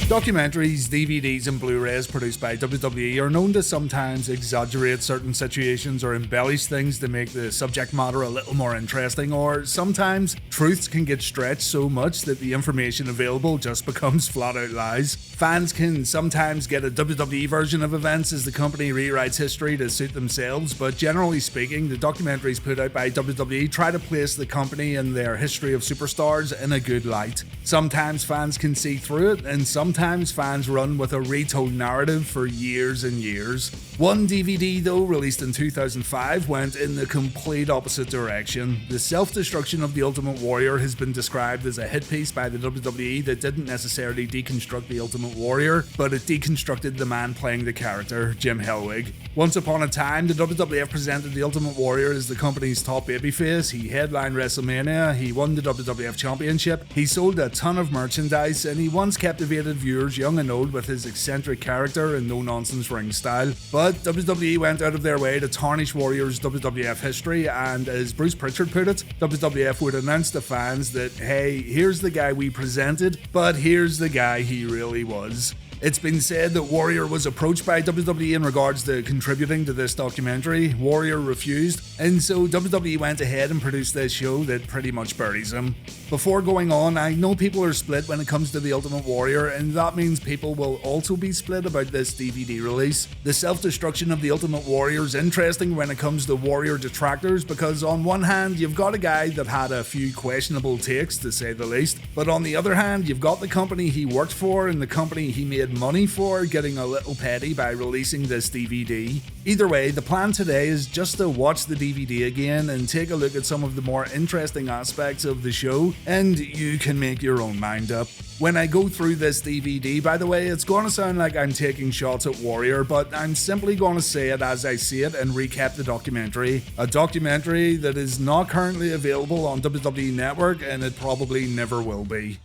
Documentaries, DVDs and Blu-rays produced by WWE are known to sometimes exaggerate certain situations or embellish things to make the subject matter a little more interesting, or sometimes truths can get stretched so much that the information available just becomes flat out lies. Fans can sometimes get a WWE version of events as the company rewrites history to suit themselves, but generally speaking, the documentaries put out by WWE try to place the company and their history of superstars in a good light. Sometimes fans can see through it, and sometimes fans run with a retold narrative for years and years. One DVD, though, released in 2005, went in the complete opposite direction. The self-destruction of the Ultimate Warrior has been described as a hit piece by the WWE that didn't necessarily deconstruct the Ultimate Warrior, but it deconstructed the man playing the character, Jim Hellwig. Once upon a time, the WWF presented the Ultimate Warrior as the company's top babyface. He headlined Wrestlemania, he won the WWF Championship, he sold a ton of merchandise, and he once captivated viewers young and old with his eccentric character and no-nonsense ring style. But WWE went out of their way to tarnish Warrior's WWF history, and as Bruce Pritchard put it, WWF would announce to fans that, hey, here's the guy we presented, but here's the guy he really was. It's been said that Warrior was approached by WWE in regards to contributing to this documentary. Warrior refused, and so WWE went ahead and produced this show that pretty much buries him. Before going on, I know people are split when it comes to the Ultimate Warrior, and that means people will also be split about this DVD release. The self-destruction of the Ultimate Warrior is interesting when it comes to Warrior detractors, because on one hand, you've got a guy that had a few questionable takes, to say the least, but on the other hand, you've got the company he worked for and the company he made money for getting a little petty by releasing this DVD. Either way, the plan today is just to watch the DVD again and take a look at some of the more interesting aspects of the show, and you can make your own mind up. When I go through this DVD, by the way, it's going to sound like I'm taking shots at Warrior, but I'm simply going to say it as I see it and recap the documentary. A documentary that is not currently available on WWE Network, and it probably never will be.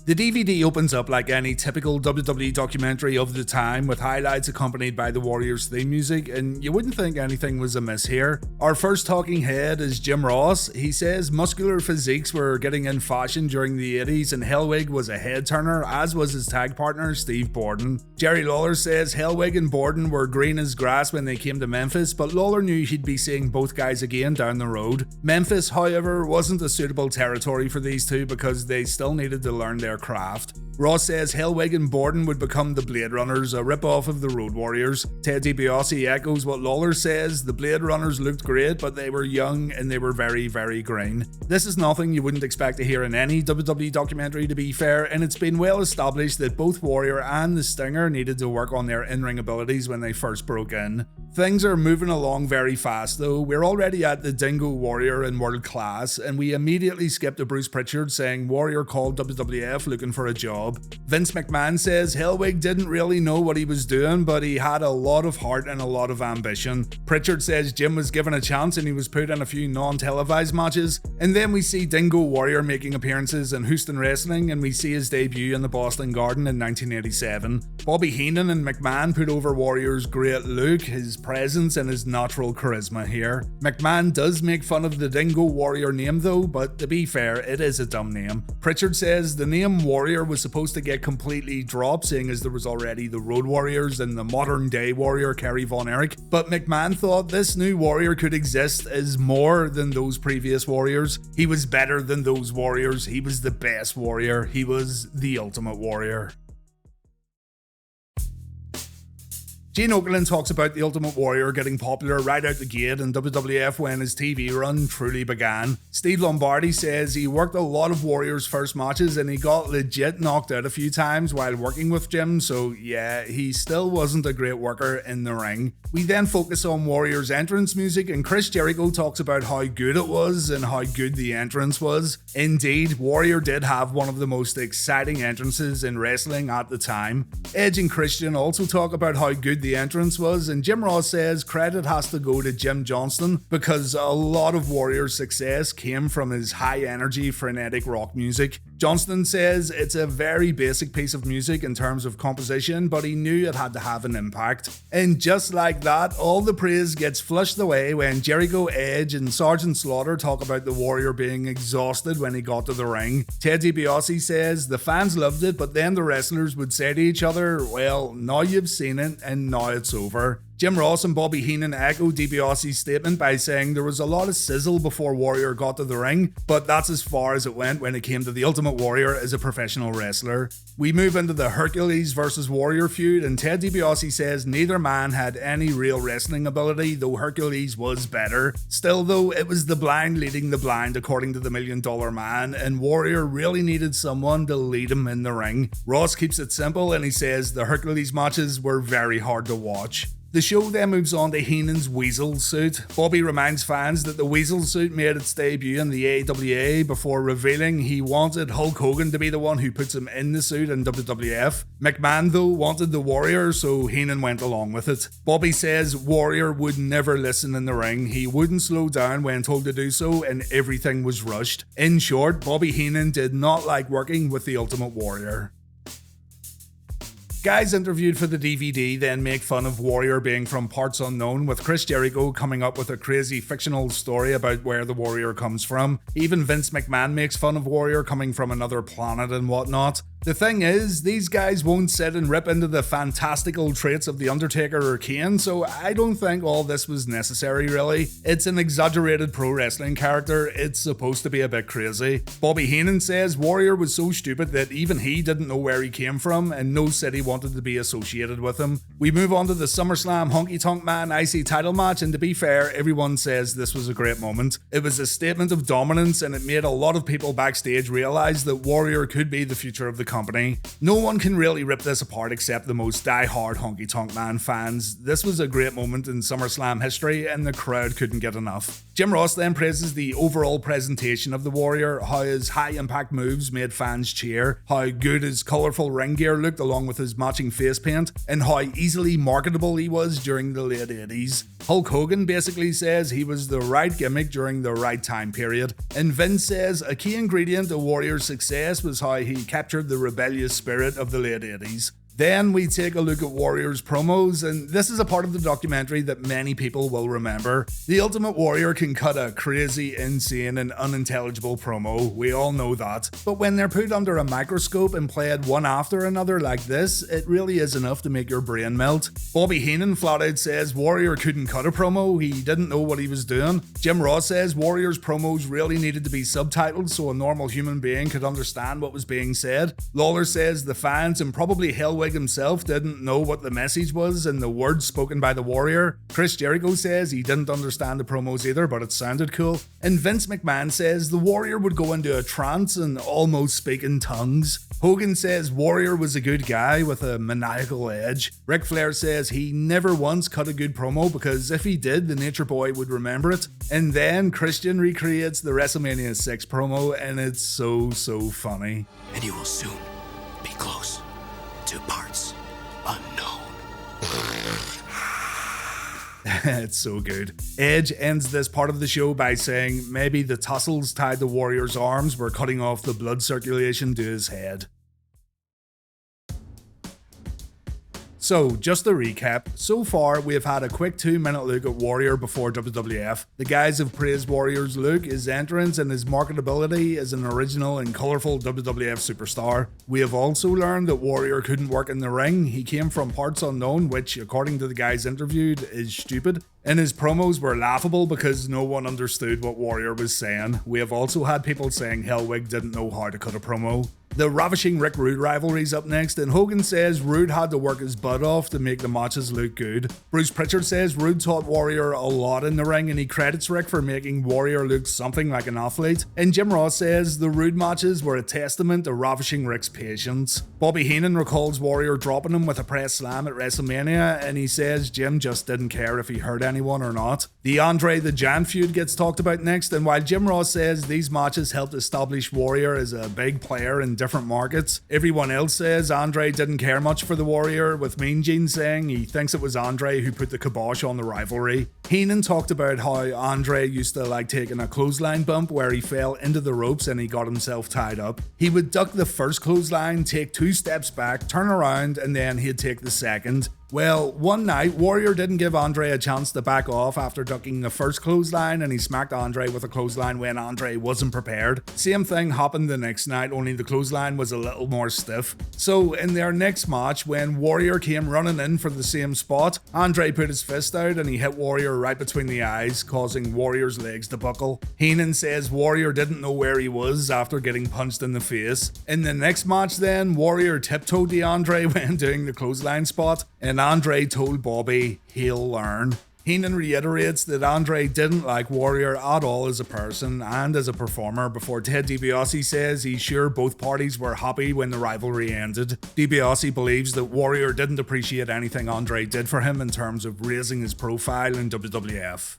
The DVD opens up like any typical WWE documentary of the time, with highlights accompanied by the Warriors theme music, and you wouldn't think anything was amiss here. Our first talking head is Jim Ross. He says muscular physiques were getting in fashion during the 80s, and Hellwig was a head turner, as was his tag partner Steve Borden. Jerry Lawler says Hellwig and Borden were green as grass when they came to Memphis, but Lawler knew he'd be seeing both guys again down the road. Memphis, however, wasn't a suitable territory for these two because they still needed to learn their craft. Ross says Hellwig and Borden would become the Blade Runners, a rip-off of the Road Warriors. Ted DiBiase echoes what Lawler says. The Blade Runners looked great, but they were young and they were very, very green. This is nothing you wouldn't expect to hear in any WWE documentary, to be fair, and it's been well established that both Warrior and the Stinger needed to work on their in-ring abilities when they first broke in. Things are moving along very fast though. We're already at the Dingo Warrior in world class, and we immediately skip to Bruce Pritchard saying Warrior called WWF looking for a job. Vince McMahon says Hellwig didn't really know what he was doing, but he had a lot of heart and a lot of ambition. Pritchard says Jim was given a chance and he was put in a few non-televised matches, and then we see Dingo Warrior making appearances in Houston Wrestling, and we see his debut in the Boston Garden in 1987. Bobby Heenan and McMahon put over Warrior's great look, his presence and his natural charisma here. McMahon does make fun of the Dingo Warrior name though, but to be fair, it is a dumb name. Pritchard says the name Warrior was supposed to get completely dropped, seeing as there was already the Road Warriors and the modern day Warrior Kerry Von Erich, but McMahon thought this new Warrior could exist as more than those previous Warriors. He was better than those Warriors, he was the best Warrior, he was the Ultimate Warrior. Gene Okerlund talks about the Ultimate Warrior getting popular right out the gate in WWF when his TV run truly began. Steve Lombardi says he worked a lot of Warrior's first matches and he got legit knocked out a few times while working with Jim, so yeah, he still wasn't a great worker in the ring. We then focus on Warrior's entrance music, and Chris Jericho talks about how good it was and how good the entrance was. Indeed, Warrior did have one of the most exciting entrances in wrestling at the time. Edge and Christian also talk about how good the entrance was, and Jim Ross says credit has to go to Jim Johnston because a lot of Warrior's success came from his high energy frenetic rock music. Johnston says it's a very basic piece of music in terms of composition, but he knew it had to have an impact. And just like that, all the praise gets flushed away when Jericho, Edge, and Sergeant Slaughter talk about the Warrior being exhausted when he got to the ring. Ted DiBiase says the fans loved it, but then the wrestlers would say to each other, well, now you've seen it, and now it's over. Jim Ross and Bobby Heenan echoed DiBiase's statement by saying there was a lot of sizzle before Warrior got to the ring, but that's as far as it went when it came to the Ultimate Warrior as a professional wrestler. We move into the Hercules versus Warrior feud, and Ted DiBiase says neither man had any real wrestling ability, though Hercules was better. Still though, it was the blind leading the blind according to the $1 Million Man, and Warrior really needed someone to lead him in the ring. Ross keeps it simple and he says the Hercules matches were very hard to watch. The show then moves on to Heenan's Weasel suit. Bobby reminds fans that the Weasel suit made its debut in the AWA before revealing he wanted Hulk Hogan to be the one who puts him in the suit in WWF. McMahon though wanted the Warrior, so Heenan went along with it. Bobby says Warrior would never listen in the ring, he wouldn't slow down when told to do so, and everything was rushed. In short, Bobby Heenan did not like working with the Ultimate Warrior. Guys interviewed for the DVD then make fun of Warrior being from parts unknown, with Chris Jericho coming up with a crazy fictional story about where the Warrior comes from. Even Vince McMahon makes fun of Warrior coming from another planet and whatnot. The thing is, these guys won't sit and rip into the fantastical traits of The Undertaker or Kane, so I don't think all this was necessary really. It's an exaggerated pro wrestling character, it's supposed to be a bit crazy. Bobby Heenan says Warrior was so stupid that even he didn't know where he came from, and no city wanted to be associated with him. We move on to the SummerSlam Honky Tonk Man IC title match, and to be fair, everyone says this was a great moment. It was a statement of dominance, and it made a lot of people backstage realize that Warrior could be the future of the company. No one can really rip this apart except the most die-hard Honky Tonk Man fans. This was a great moment in SummerSlam history, and the crowd couldn't get enough. Jim Ross then praises the overall presentation of the Warrior, how his high-impact moves made fans cheer, how good his colourful ring gear looked along with his matching face paint, and how easily marketable he was during the late 80s. Hulk Hogan basically says he was the right gimmick during the right time period, and Vince says a key ingredient to Warrior's success was how he captured the rebellious spirit of the late 80s. Then we take a look at Warrior's promos, and this is a part of the documentary that many people will remember. The Ultimate Warrior can cut a crazy, insane, and unintelligible promo, we all know that. But when they're put under a microscope and played one after another like this, it really is enough to make your brain melt. Bobby Heenan flat out says Warrior couldn't cut a promo, he didn't know what he was doing. Jim Ross says Warrior's promos really needed to be subtitled so a normal human being could understand what was being said. Lawler says the fans and probably Hellwig himself didn't know what the message was in the words spoken by the Warrior. Chris Jericho says he didn't understand the promos either, but it sounded cool. And Vince McMahon says the Warrior would go into a trance and almost speak in tongues. Hogan says Warrior was a good guy with a maniacal edge. Ric Flair says he never once cut a good promo because if he did, the Nature Boy would remember it. And then Christian recreates the WrestleMania 6 promo, and it's so funny. And you will soon be close to parts unknown. It's so good. Edge ends this part of the show by saying maybe the tassels tied to Warrior's arms were cutting off the blood circulation to his head. So, just to recap, so far we have had a quick 2-minute look at Warrior before WWF. The guys have praised Warrior's look, his entrance, and his marketability as an original and colourful WWF superstar. We have also learned that Warrior couldn't work in the ring, he came from parts unknown, which, according to the guys interviewed, is stupid. And his promos were laughable because no one understood what Warrior was saying. We have also had people saying Hellwig didn't know how to cut a promo. The ravishing Rick Rude rivalry's up next, and Hogan says Rude had to work his butt off to make the matches look good. Bruce Pritchard says Rude taught Warrior a lot in the ring, and he credits Rick for making Warrior look something like an athlete. And Jim Ross says the Rude matches were a testament to ravishing Rick's patience. Bobby Heenan recalls Warrior dropping him with a press slam at WrestleMania, and he says Jim just didn't care if he hurt anyone or not. The Andre the Giant feud gets talked about next, and while Jim Ross says these matches helped establish Warrior as a big player in different markets. Everyone else says Andre didn't care much for the Warrior, with Mean Gene saying he thinks it was Andre who put the kibosh on the rivalry. Heenan talked about how Andre used to like taking a clothesline bump where he fell into the ropes and he got himself tied up. He would duck the first clothesline, take 2 steps back, turn around, and then he'd take the second. Well, one night, Warrior didn't give Andre a chance to back off after ducking the first clothesline, and he smacked Andre with a clothesline when Andre wasn't prepared. Same thing happened the next night, only the clothesline was a little more stiff. So in their next match, when Warrior came running in for the same spot, Andre put his fist out and he hit Warrior right between the eyes, causing Warrior's legs to buckle. Heenan says Warrior didn't know where he was after getting punched in the face. In the next match then, Warrior tiptoed to Andre when doing the clothesline spot, and Andre told Bobby he'll learn. Heenan reiterates that Andre didn't like Warrior at all as a person and as a performer before Ted DiBiase says he's sure both parties were happy when the rivalry ended. DiBiase believes that Warrior didn't appreciate anything Andre did for him in terms of raising his profile in WWF.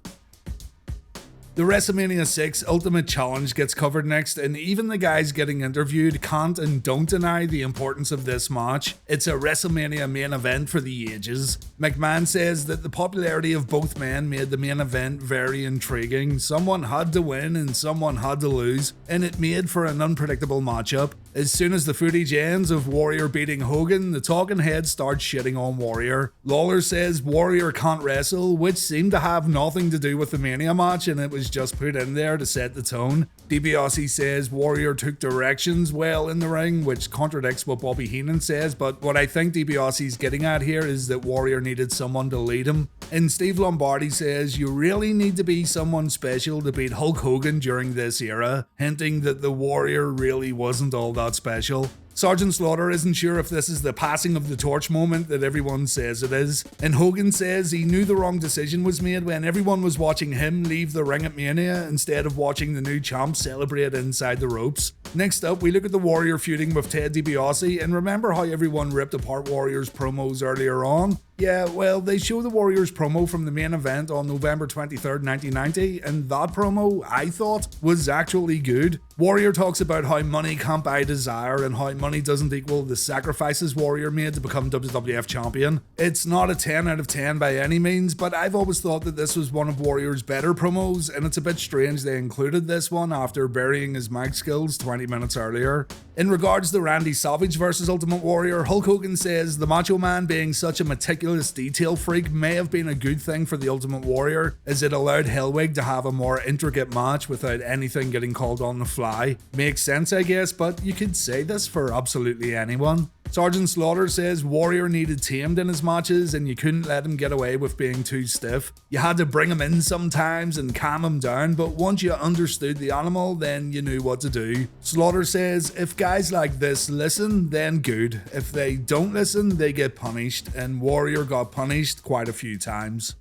The WrestleMania 6 Ultimate Challenge gets covered next, and even the guys getting interviewed can't and don't deny the importance of this match. It's a WrestleMania main event for the ages. McMahon says that the popularity of both men made the main event very intriguing. Someone had to win and someone had to lose, and it made for an unpredictable matchup. As soon as the footage ends of Warrior beating Hogan, the talking heads start shitting on Warrior. Lawler says Warrior can't wrestle, which seemed to have nothing to do with the Mania match, and it was just put in there to set the tone. DiBiase says Warrior took directions well in the ring, which contradicts what Bobby Heenan says, but what I think DiBiase's getting at here is that Warrior needed someone to lead him. And Steve Lombardi says you really need to be someone special to beat Hulk Hogan during this era, hinting that the Warrior really wasn't all that special. Sergeant Slaughter isn't sure if this is the passing of the torch moment that everyone says it is, and Hogan says he knew the wrong decision was made when everyone was watching him leave the ring at Mania instead of watching the new champ celebrate inside the ropes. Next up, we look at the Warrior feuding with Ted DiBiase, and remember how everyone ripped apart Warrior's promos earlier on? Yeah, well, they show the Warriors promo from the main event on November 23rd, 1990, and that promo, I thought, was actually good. Warrior talks about how money can't buy desire and how money doesn't equal the sacrifices Warrior made to become WWF champion. It's not a 10 out of 10 by any means, but I've always thought that this was one of Warrior's better promos, and it's a bit strange they included this one after burying his mic skills 20 minutes earlier. In regards to Randy Savage vs Ultimate Warrior, Hulk Hogan says the Macho Man being such a meticulous detail freak may have been a good thing for the Ultimate Warrior, as it allowed Hellwig to have a more intricate match without anything getting called on the fly. Makes sense, I guess, but you could say this for absolutely anyone. Sergeant Slaughter says Warrior needed tamed in his matches and you couldn't let him get away with being too stiff. You had to bring him in sometimes and calm him down, but once you understood the animal, then you knew what to do. Slaughter says if guys like this listen, then good. If they don't listen, they get punished, and Warrior got punished quite a few times.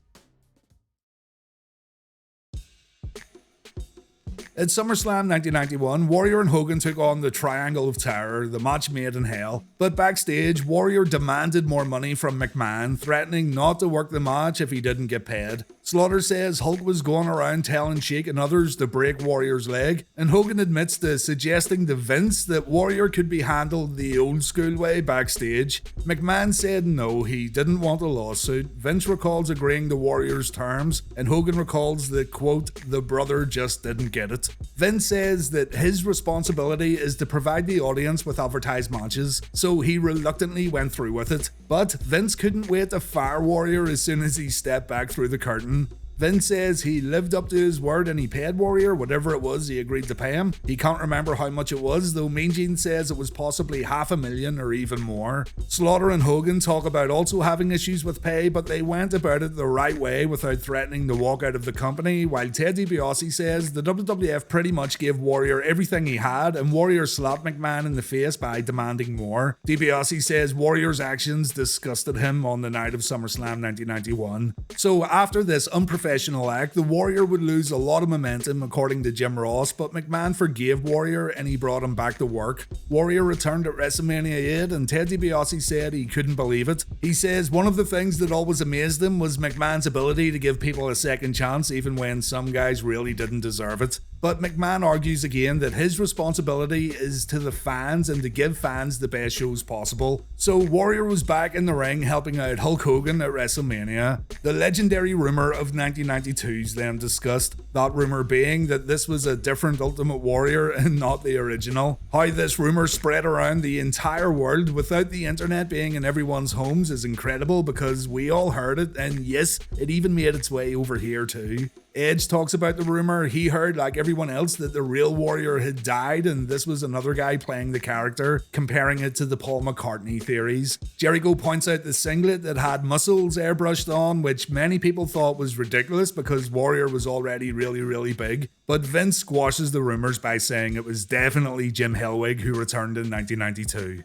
At SummerSlam 1991, Warrior and Hogan took on the Triangle of Terror, the match made in hell. But backstage, Warrior demanded more money from McMahon, threatening not to work the match if he didn't get paid. Slaughter says Hulk was going around telling Sheik and others to break Warrior's leg, and Hogan admits to suggesting to Vince that Warrior could be handled the old school way backstage. McMahon said no, he didn't want a lawsuit. Vince recalls agreeing to Warrior's terms, and Hogan recalls that, quote, the brother just didn't get it. Vince says that his responsibility is to provide the audience with advertised matches, so he reluctantly went through with it. But Vince couldn't wait to fire Warrior as soon as he stepped back through the curtain. Vince says he lived up to his word and he paid Warrior whatever it was he agreed to pay him. He can't remember how much it was, though Mean Gene says it was possibly $500,000 or even more. Slaughter and Hogan talk about also having issues with pay, but they went about it the right way without threatening to walk out of the company, while Ted DiBiase says the WWF pretty much gave Warrior everything he had, and Warrior slapped McMahon in the face by demanding more. DiBiase says Warrior's actions disgusted him on the night of SummerSlam 1991. So after this unprofessional act, the Warrior would lose a lot of momentum according to Jim Ross, but McMahon forgave Warrior and he brought him back to work. Warrior returned at WrestleMania 8 and Ted DiBiase said he couldn't believe it. He says one of the things that always amazed him was McMahon's ability to give people a second chance even when some guys really didn't deserve it. But McMahon argues again that his responsibility is to the fans and to give fans the best shows possible. So Warrior was back in the ring helping out Hulk Hogan at WrestleMania. The legendary rumor of 1992 is then discussed, that rumor being that this was a different Ultimate Warrior and not the original. How this rumor spread around the entire world without the internet being in everyone's homes is incredible because we all heard it, and yes, it even made its way over here too. Edge talks about the rumor. He heard, like everyone else, that the real Warrior had died and this was another guy playing the character, comparing it to the Paul McCartney theories. Jericho points out the singlet that had muscles airbrushed on, which many people thought was ridiculous because Warrior was already really big. But Vince squashes the rumors by saying it was definitely Jim Hellwig who returned in 1992.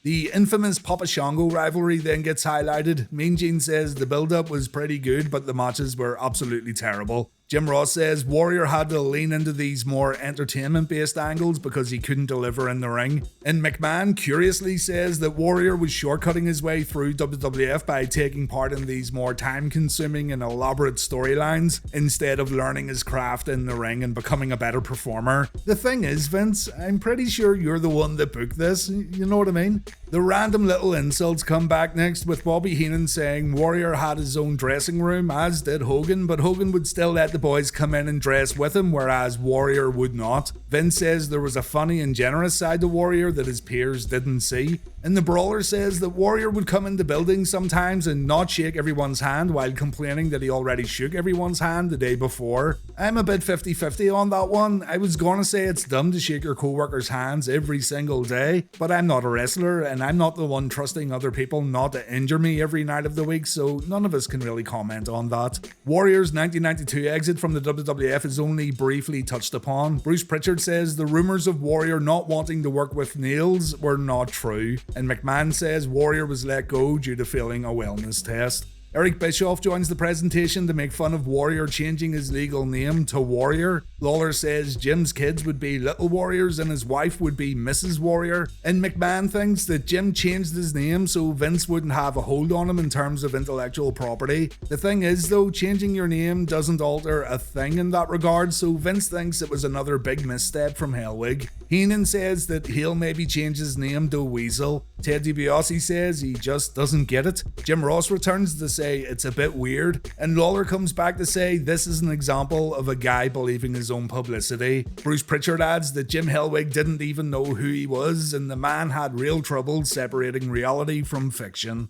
The infamous Papa Shango rivalry then gets highlighted. Mean Gene says the build-up was pretty good, but the matches were absolutely terrible. Jim Ross says Warrior had to lean into these more entertainment-based angles because he couldn't deliver in the ring. And McMahon curiously says that Warrior was shortcutting his way through WWF by taking part in these more time-consuming and elaborate storylines instead of learning his craft in the ring and becoming a better performer. The thing is, Vince, I'm pretty sure you're the one that booked this, you know what I mean? The random little insults come back next with Bobby Heenan saying Warrior had his own dressing room, as did Hogan, but Hogan would still let the boys come in and dress with him, whereas Warrior would not. Vince says there was a funny and generous side to Warrior that his peers didn't see. And the Brawler says that Warrior would come into buildings sometimes and not shake everyone's hand while complaining that he already shook everyone's hand the day before. I'm a bit 50-50 on that one. I was gonna say it's dumb to shake your co-workers' hands every single day, but I'm not a wrestler and I'm not the one trusting other people not to injure me every night of the week, so none of us can really comment on that. Warrior's 1992 exit from the WWF is only briefly touched upon. Bruce Pritchard says the rumors of Warrior not wanting to work with Nails were not true, and McMahon says Warrior was let go due to failing a wellness test. Eric Bischoff joins the presentation to make fun of Warrior changing his legal name to Warrior. Lawler says Jim's kids would be Little Warriors and his wife would be Mrs. Warrior. And McMahon thinks that Jim changed his name so Vince wouldn't have a hold on him in terms of intellectual property. The thing is though, changing your name doesn't alter a thing in that regard, so Vince thinks it was another big misstep from Hellwig. Heenan says that he'll maybe change his name to Weasel. Ted DiBiase says he just doesn't get it. Jim Ross returns to say it's a bit weird, and Lawler comes back to say this is an example of a guy believing his own publicity. Bruce Pritchard adds that Jim Hellwig didn't even know who he was, and the man had real trouble separating reality from fiction.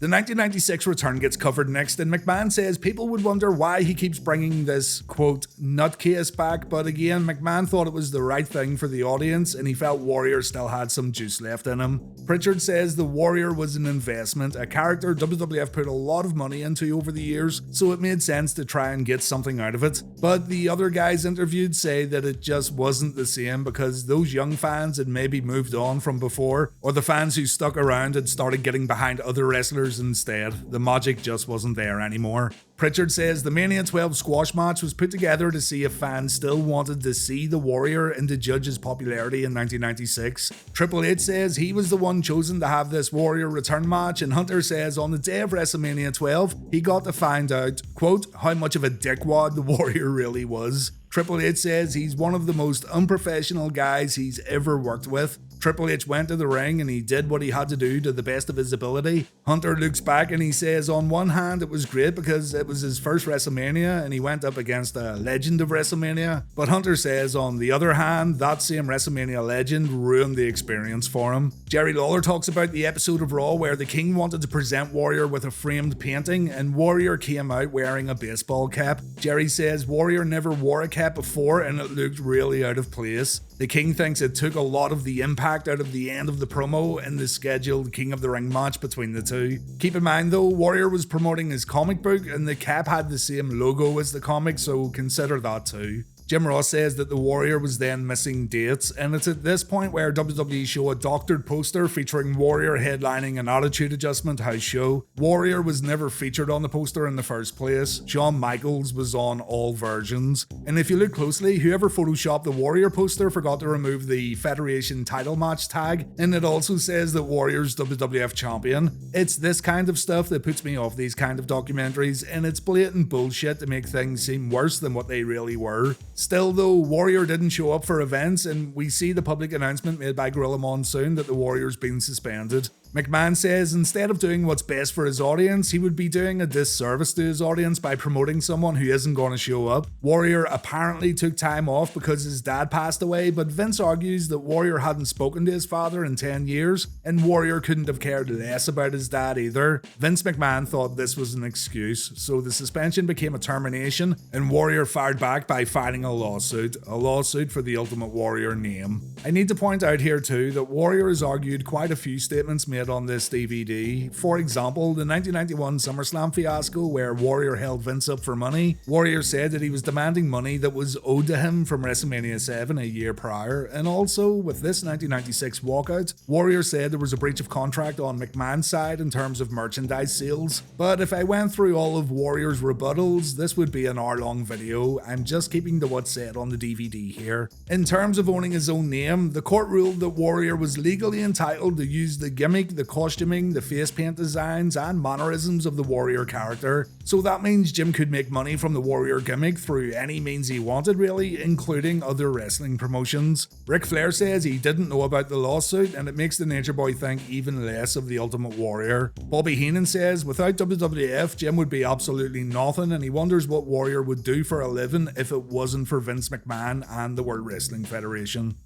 The 1996 return gets covered next, and McMahon says people would wonder why he keeps bringing this, quote, nutcase back, but again, McMahon thought it was the right thing for the audience, and he felt Warrior still had some juice left in him. Pritchard says the Warrior was an investment, a character WWF put a lot of money into over the years, so it made sense to try and get something out of it. But the other guys interviewed say that it just wasn't the same because those young fans had maybe moved on from before, or the fans who stuck around had started getting behind other wrestlers instead. The magic just wasn't there anymore. Pritchard says the Mania 12 squash match was put together to see if fans still wanted to see the Warrior and to judge his popularity in 1996. Triple H says he was the one chosen to have this Warrior return match, and Hunter says on the day of WrestleMania 12, he got to find out, quote, how much of a dickwad the Warrior really was. Triple H says he's one of the most unprofessional guys he's ever worked with. Triple H went to the ring and he did what he had to do to the best of his ability. Hunter looks back and he says on one hand it was great because it was his first WrestleMania and he went up against a legend of WrestleMania, but Hunter says on the other hand that same WrestleMania legend ruined the experience for him. Jerry Lawler talks about the episode of Raw where the King wanted to present Warrior with a framed painting and Warrior came out wearing a baseball cap. Jerry says Warrior never wore a cap before and it looked really out of place. The King thinks it took a lot of the impact out of the end of the promo and the scheduled King of the Ring match between the two. Keep in mind though, Warrior was promoting his comic book and the cap had the same logo as the comic, so consider that too. Jim Ross says that the Warrior was then missing dates, and it's at this point where WWE show a doctored poster featuring Warrior headlining an Attitude Adjustment house show. Warrior was never featured on the poster in the first place. Shawn Michaels was on all versions. And if you look closely, whoever photoshopped the Warrior poster forgot to remove the Federation title match tag, and it also says that Warrior's WWF champion. It's this kind of stuff that puts me off these kind of documentaries, and it's blatant bullshit to make things seem worse than what they really were. Still though, Warrior didn't show up for events, and we see the public announcement made by Gorilla Monsoon that the Warrior's been suspended. McMahon says instead of doing what's best for his audience, he would be doing a disservice to his audience by promoting someone who isn't going to show up. Warrior apparently took time off because his dad passed away, but Vince argues that Warrior hadn't spoken to his father in 10 years, and Warrior couldn't have cared less about his dad either. Vince McMahon thought this was an excuse, so the suspension became a termination, and Warrior fired back by filing a lawsuit for the Ultimate Warrior name. I need to point out here too that Warrior has argued quite a few statements made on this DVD. For example, the 1991 SummerSlam fiasco where Warrior held Vince up for money. Warrior said that he was demanding money that was owed to him from Wrestlemania 7 a year prior, and also with this 1996 walkout, Warrior said there was a breach of contract on McMahon's side in terms of merchandise sales. But if I went through all of Warrior's rebuttals, this would be an hour-long video. I'm just keeping to what's said on the DVD here. In terms of owning his own name, the court ruled that Warrior was legally entitled to use the gimmick, the costuming, the face paint designs, and mannerisms of the Warrior character. So that means Jim could make money from the Warrior gimmick through any means he wanted really, including other wrestling promotions. Ric Flair says he didn't know about the lawsuit, and it makes the Nature Boy think even less of the Ultimate Warrior. Bobby Heenan says without WWF, Jim would be absolutely nothing, and he wonders what Warrior would do for a living if it wasn't for Vince McMahon and the World Wrestling Federation.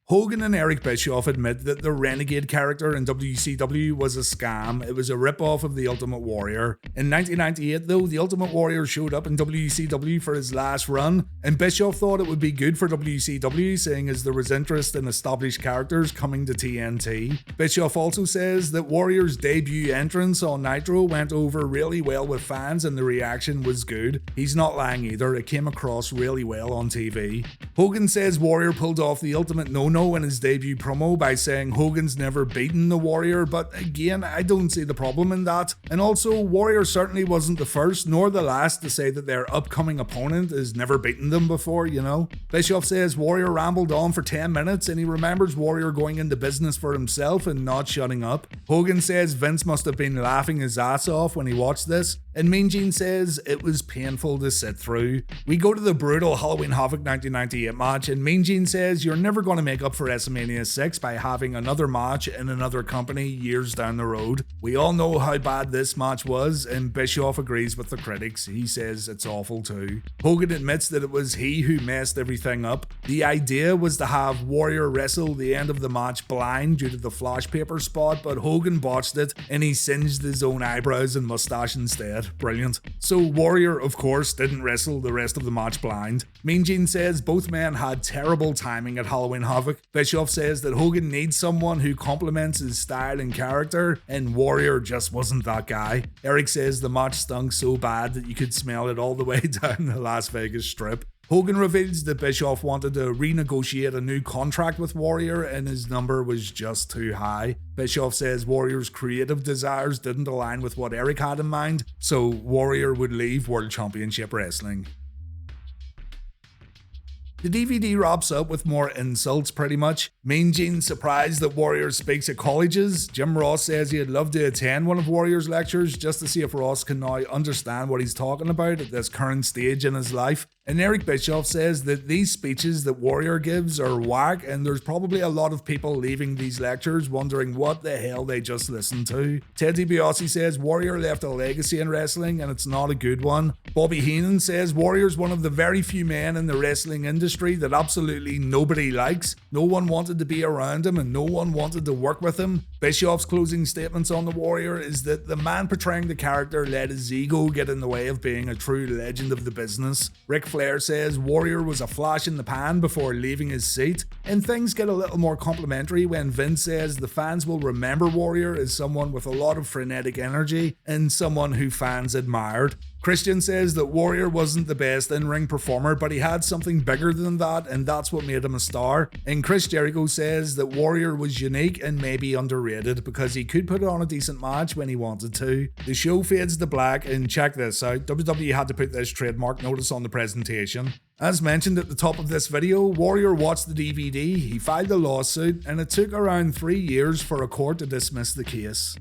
Hogan and Eric Bischoff admit that the Renegade character in WCW was a scam. It was a rip-off of the Ultimate Warrior. In 1998 though, the Ultimate Warrior showed up in WCW for his last run, and Bischoff thought it would be good for WCW, seeing as there was interest in established characters coming to TNT. Bischoff also says that Warrior's debut entrance on Nitro went over really well with fans and the reaction was good. He's not lying either, it came across really well on TV. Hogan says Warrior pulled off the ultimate no-no in his debut promo by saying Hogan's never beaten the Warrior, but again, I don't see the problem in that. And also, Warrior certainly wasn't the first nor the last to say that their upcoming opponent has never beaten them before, you know. Bischoff says Warrior rambled on for 10 minutes and he remembers Warrior going into business for himself and not shutting up. Hogan says Vince must have been laughing his ass off when he watched this, and Mean Gene says it was painful to sit through. We go to the brutal Halloween Havoc 1998 match, and Mean Gene says you're never going to make up for WrestleMania 6 by having another match in another company years down the road. We all know how bad this match was, and Bischoff agrees with the critics. He says it's awful too. Hogan admits that it was he who messed everything up. The idea was to have Warrior wrestle the end of the match blind due to the flash paper spot, but Hogan botched it and he singed his own eyebrows and mustache instead. Brilliant. So Warrior, of course, didn't wrestle the rest of the match blind. Mean Gene says both men had terrible timing at Halloween Havoc. Bischoff says that Hogan needs someone who complements his style and character, and Warrior just wasn't that guy. Eric says the match stunk so bad that you could smell it all the way down the Las Vegas Strip. Hogan reveals that Bischoff wanted to renegotiate a new contract with Warrior and his number was just too high. Bischoff says Warrior's creative desires didn't align with what Eric had in mind, so Warrior would leave World Championship Wrestling. The DVD wraps up with more insults pretty much. Mean Gene's surprised that Warrior speaks at colleges. Jim Ross says he'd love to attend one of Warrior's lectures just to see if Ross can now understand what he's talking about at this current stage in his life. And Eric Bischoff says that these speeches that Warrior gives are whack, and there's probably a lot of people leaving these lectures wondering what the hell they just listened to. Ted DiBiase says Warrior left a legacy in wrestling and it's not a good one. Bobby Heenan says Warrior's one of the very few men in the wrestling industry that absolutely nobody likes. No one wanted to be around him and no one wanted to work with him. Bischoff's closing statements on the Warrior is that the man portraying the character let his ego get in the way of being a true legend of the business. Ric Flair says Warrior was a flash in the pan before leaving his seat, and things get a little more complimentary when Vince says the fans will remember Warrior as someone with a lot of frenetic energy and someone who fans admired. Christian says that Warrior wasn't the best in-ring performer, but he had something bigger than that, and that's what made him a star. And Chris Jericho says that Warrior was unique and maybe underrated because he could put on a decent match when he wanted to. The show fades to black, and check this out, WWE had to put this trademark notice on the presentation. As mentioned at the top of this video, Warrior watched the DVD, he filed a lawsuit, and it took around 3 years for a court to dismiss the case.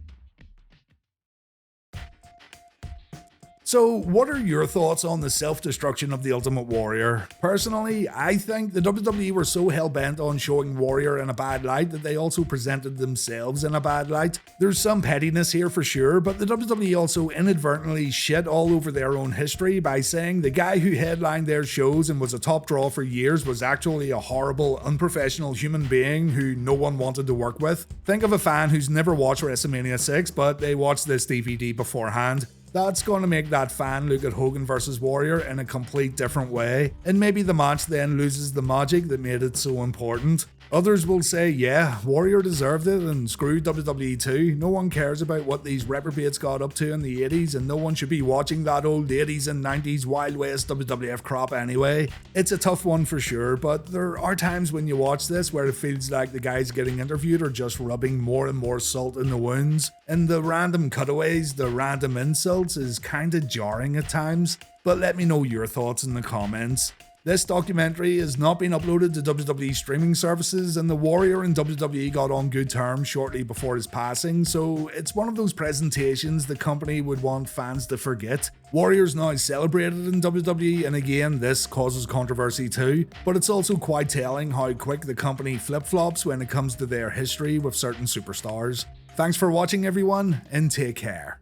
So, what are your thoughts on the self-destruction of the Ultimate Warrior? Personally, I think the WWE were so hell-bent on showing Warrior in a bad light that they also presented themselves in a bad light. There's some pettiness here for sure, but the WWE also inadvertently shit all over their own history by saying the guy who headlined their shows and was a top draw for years was actually a horrible, unprofessional human being who no one wanted to work with. Think of a fan who's never watched Wrestlemania 6, but they watched this DVD beforehand. That's going to make that fan look at Hogan vs. Warrior in a complete different way, and maybe the match then loses the magic that made it so important. Others will say, yeah, Warrior deserved it and screw WWE too. No one cares about what these reprobates got up to in the 80s, and no one should be watching that old 80s and 90s Wild West WWF crap anyway. It's a tough one for sure, but there are times when you watch this where it feels like the guys getting interviewed are just rubbing more and more salt in the wounds, and the random cutaways, the random insults is kinda jarring at times. But let me know your thoughts in the comments. This documentary has not been uploaded to WWE streaming services, and the Warrior and WWE got on good terms shortly before his passing, so it's one of those presentations the company would want fans to forget. Warrior's now celebrated in WWE, and again, this causes controversy too, but it's also quite telling how quick the company flip-flops when it comes to their history with certain superstars. Thanks for watching everyone, and take care.